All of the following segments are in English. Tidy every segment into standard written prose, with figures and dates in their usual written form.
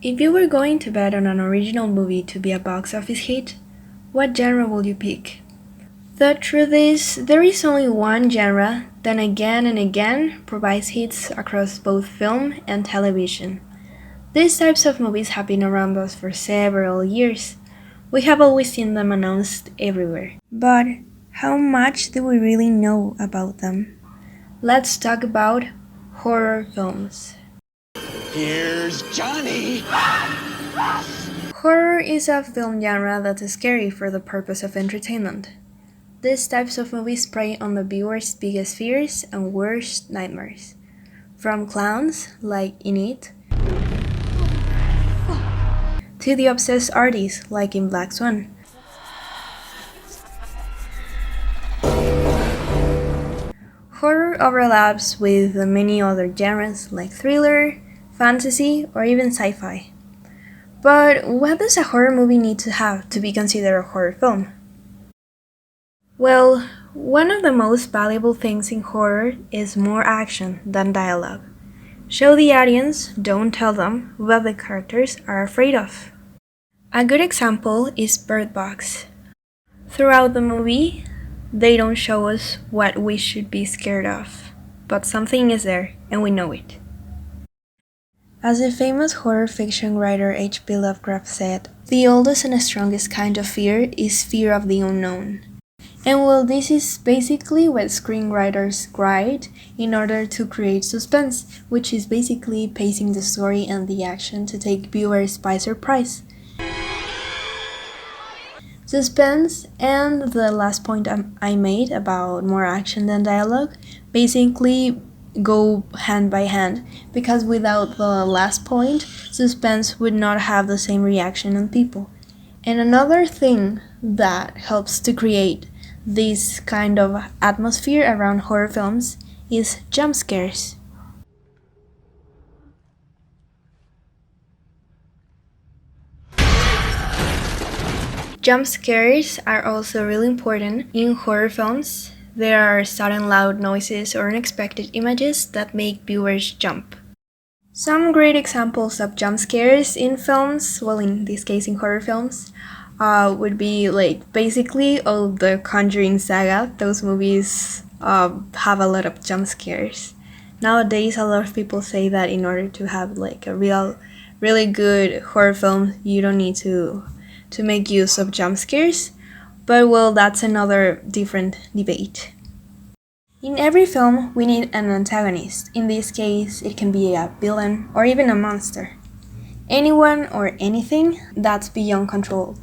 If you were going to bet on an original movie to be a box office hit, what genre would you pick? The truth is, there is only one genre that again and again provides hits across both film and television. These types of movies have been around us for several years. We have always seen them announced everywhere. But how much do we really know about them? Let's talk about horror films. Here's Johnny! Horror is a film genre that is scary for the purpose of entertainment. These types of movies prey on the viewer's biggest fears and worst nightmares. From clowns, like in It, to the obsessed artists, like in Black Swan. Horror overlaps with many other genres like thriller, fantasy, or even sci-fi. But what does a horror movie need to have to be considered a horror film? Well, one of the most valuable things in horror is more action than dialogue. Show the audience, don't tell them, what the characters are afraid of. A good example is Bird Box. Throughout the movie, they don't show us what we should be scared of, but something is there and we know it. As the famous horror fiction writer H.P. Lovecraft said, the oldest and strongest kind of fear is fear of the unknown. And well, this is basically what screenwriters write in order to create suspense, which is basically pacing the story and the action to take viewers by surprise. Suspense and the last point I made about more action than dialogue basically go hand by hand, because without the last point, suspense would not have the same reaction on people. And another thing that helps to create this kind of atmosphere around horror films is jump scares. Jump scares are also really important in horror films. There are sudden loud noises or unexpected images that make viewers jump. Some great examples of jump scares in films, well, in this case in horror films, would be like basically all the Conjuring saga. Those movies have a lot of jump scares. Nowadays, a lot of people say that in order to have like a really good horror film, you don't need to make use of jump scares. But well, that's another different debate. In every film, we need an antagonist. In this case, it can be a villain or even a monster. Anyone or anything that's beyond control.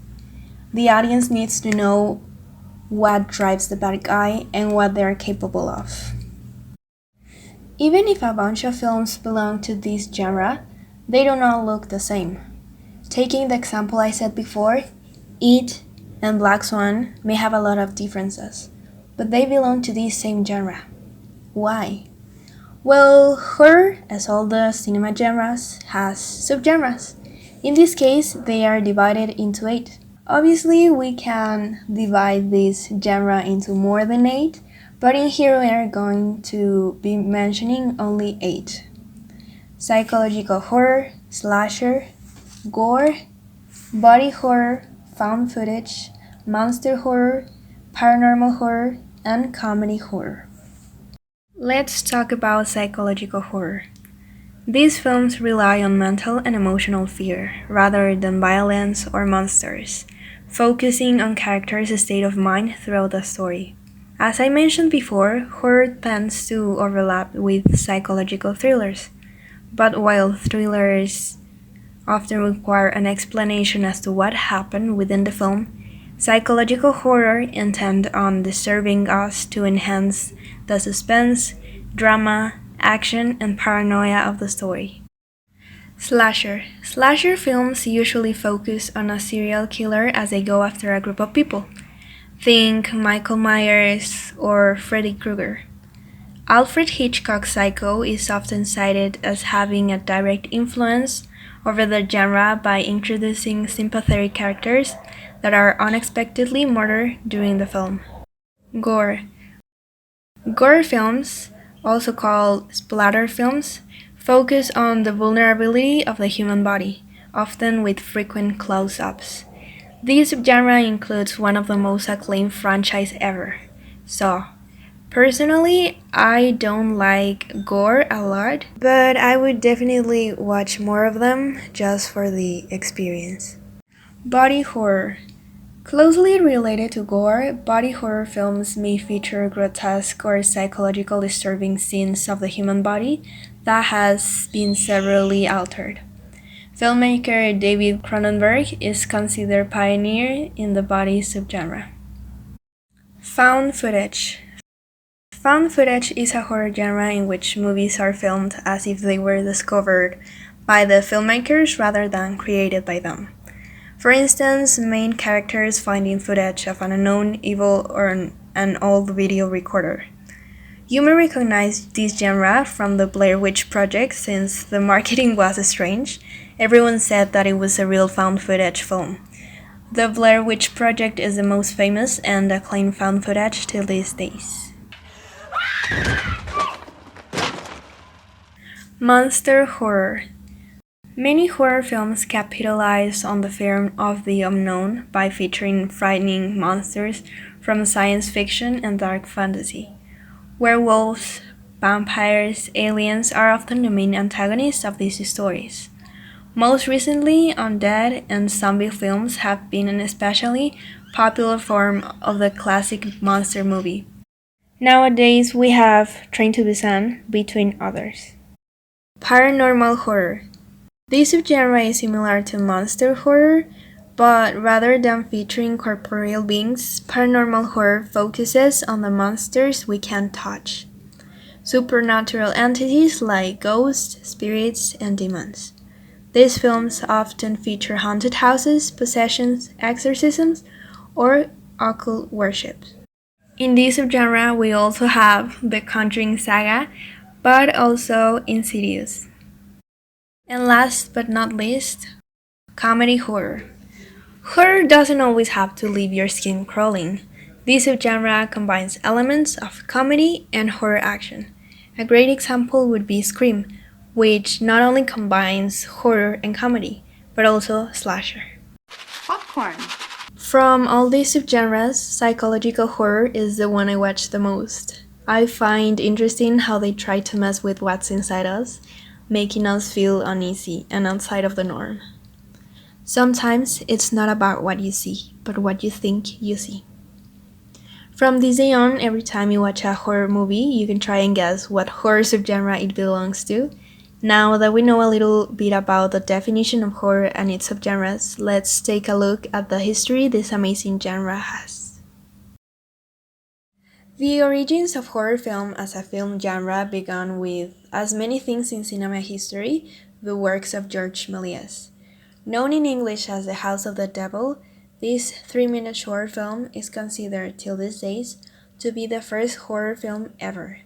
The audience needs to know what drives the bad guy and what they're capable of. Even if a bunch of films belong to this genre, they do not look the same. Taking the example I said before, It and Black Swan may have a lot of differences, but they belong to this same genre. Why? Well, horror, as all the cinema genres, has subgenres. In this case, they are divided into 8. Obviously, we can divide this genre into more than 8, but in here we are going to be mentioning only 8. Psychological horror, slasher, gore, body horror, found footage, monster horror, paranormal horror, and comedy horror. Let's talk about psychological horror. These films rely on mental and emotional fear rather than violence or monsters, focusing on characters' state of mind throughout the story. As I mentioned before, horror tends to overlap with psychological thrillers, but while thrillers often require an explanation as to what happened within the film, psychological horror intend on disturbing us to enhance the suspense, drama, action, and paranoia of the story. Slasher. Slasher films usually focus on a serial killer as they go after a group of people. Think Michael Myers or Freddy Krueger. Alfred Hitchcock's Psycho is often cited as having a direct influence over the genre by introducing sympathetic characters that are unexpectedly murdered during the film. Gore. Gore films, also called splatter films, focus on the vulnerability of the human body, often with frequent close-ups. This subgenre includes one of the most acclaimed franchises ever, Saw. Personally, I don't like gore a lot, but I would definitely watch more of them just for the experience. Body horror. Closely related to gore, body horror films may feature grotesque or psychological disturbing scenes of the human body that has been severely altered. Filmmaker David Cronenberg is considered pioneer in the body subgenre. Found footage. Found footage is a horror genre in which movies are filmed as if they were discovered by the filmmakers rather than created by them. For instance, main characters finding footage of an unknown evil or an old video recorder. You may recognize this genre from the Blair Witch Project since the marketing was strange. Everyone said that it was a real found footage film. The Blair Witch Project is the most famous and acclaimed found footage till these days. Monster horror. Many horror films capitalize on the fear of the unknown by featuring frightening monsters from science fiction and dark fantasy. Werewolves, vampires, aliens are often the main antagonists of these stories. Most recently, undead and zombie films have been an especially popular form of the classic monster movie. Nowadays, we have Train to Busan, between others. Paranormal horror. This subgenre is similar to monster horror, but rather than featuring corporeal beings, paranormal horror focuses on the monsters we can't touch. Supernatural entities like ghosts, spirits, and demons. These films often feature haunted houses, possessions, exorcisms, or occult worship. In this subgenre, we also have the Conjuring saga, but also Insidious. And last but not least, comedy horror. Horror doesn't always have to leave your skin crawling. This subgenre combines elements of comedy and horror action. A great example would be Scream, which not only combines horror and comedy, but also slasher. Popcorn. From all these subgenres, psychological horror is the one I watch the most. I find interesting how they try to mess with what's inside us, making us feel uneasy and outside of the norm. Sometimes it's not about what you see, but what you think you see. From this day on, every time you watch a horror movie, you can try and guess what horror subgenre it belongs to. Now that we know a little bit about the definition of horror and its subgenres, let's take a look at the history this amazing genre has. The origins of horror film as a film genre began with, as many things in cinema history, the works of George Méliès. Known in English as The House of the Devil, this 3-minute short film is considered till these days to be the first horror film ever.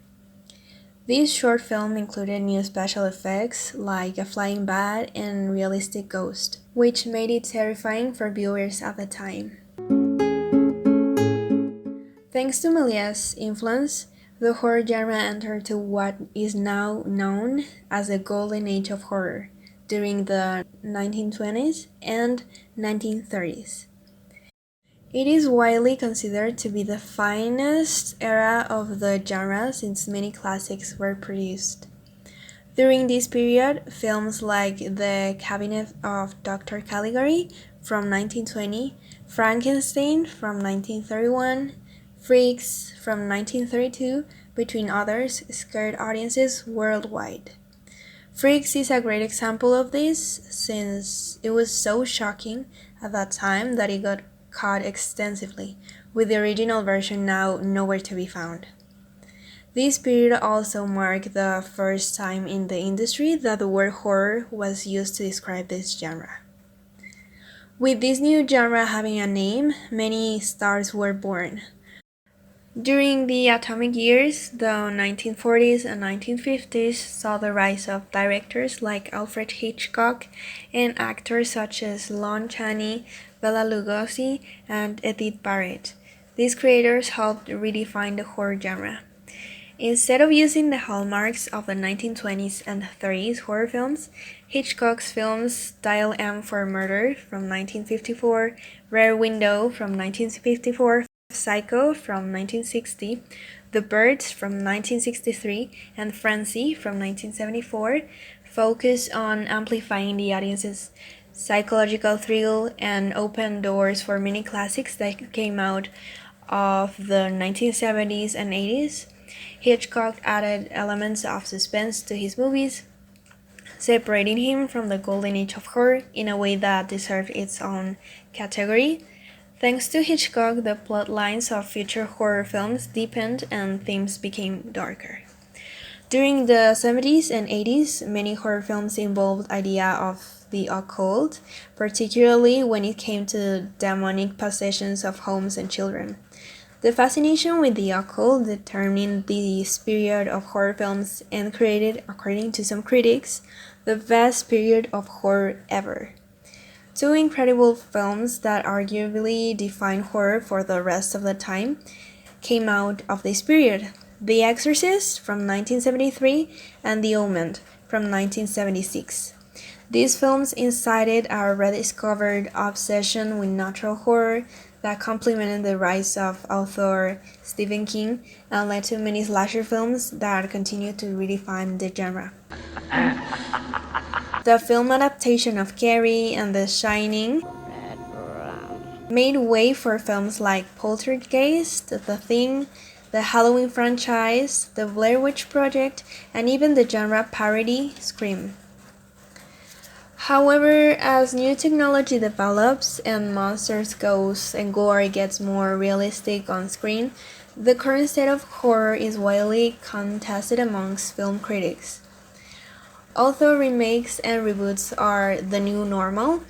This short film included new special effects like a flying bat and realistic ghost, which made it terrifying for viewers at the time. Thanks to Méliès' influence, the horror genre entered to what is now known as the golden age of horror during the 1920s and 1930s. It is widely considered to be the finest era of the genre since many classics were produced. During this period, films like The Cabinet of Dr. Caligari from 1920, Frankenstein from 1931, Freaks from 1932, between others, scared audiences worldwide. Freaks is a great example of this since it was so shocking at that time that it got cut extensively, with the original version now nowhere to be found. This period also marked the first time in the industry that the word horror was used to describe this genre. With this new genre having a name, many stars were born. During the atomic years, the 1940s and 1950s saw the rise of directors like Alfred Hitchcock and actors such as Lon Chaney, Bela Lugosi, and Edith Barrett. These creators helped redefine the horror genre. Instead of using the hallmarks of the 1920s and 30s horror films, Hitchcock's films Dial M for Murder from 1954, Rear Window from 1954, Psycho from 1960, The Birds from 1963, and Frenzy from 1974 focus on amplifying the audience's psychological thrill and open doors for many classics that came out of the 1970s and 80s. Hitchcock added elements of suspense to his movies, separating him from the golden age of horror in a way that deserved its own category. Thanks to Hitchcock, the plot lines of future horror films deepened and themes became darker. During the 70s and 80s, many horror films involved idea of the occult, particularly when it came to demonic possessions of homes and children. The fascination with the occult determined the period of horror films and created, according to some critics, the best period of horror ever. Two incredible films that arguably define horror for the rest of the time came out of this period: The Exorcist from 1973 and The Omen from 1976. These films incited a rediscovered obsession with natural horror that complemented the rise of author Stephen King and led to many slasher films that continue to redefine the genre. The film adaptation of Carrie and The Shining made way for films like Poltergeist, The Thing, the Halloween franchise, the Blair Witch Project, and even the genre parody Scream. However, as new technology develops and monsters, ghosts, and gore gets more realistic on screen, the current state of horror is widely contested amongst film critics. Although remakes and reboots are the new normal,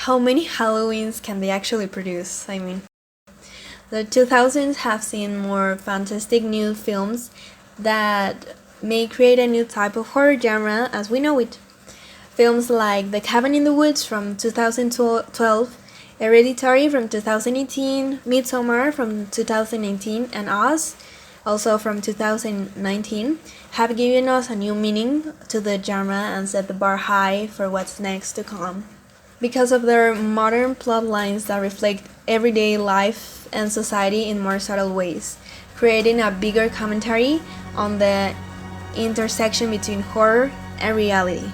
how many Halloweens can they actually produce? The 2000s have seen more fantastic new films that may create a new type of horror genre as we know it. Films like The Cabin in the Woods from 2012, Hereditary from 2018, Midsommar from 2018, and Oz, also from 2019, have given us a new meaning to the genre and set the bar high for what's next to come. Because of their modern plot lines that reflect everyday life and society in more subtle ways, creating a bigger commentary on the intersection between horror and reality.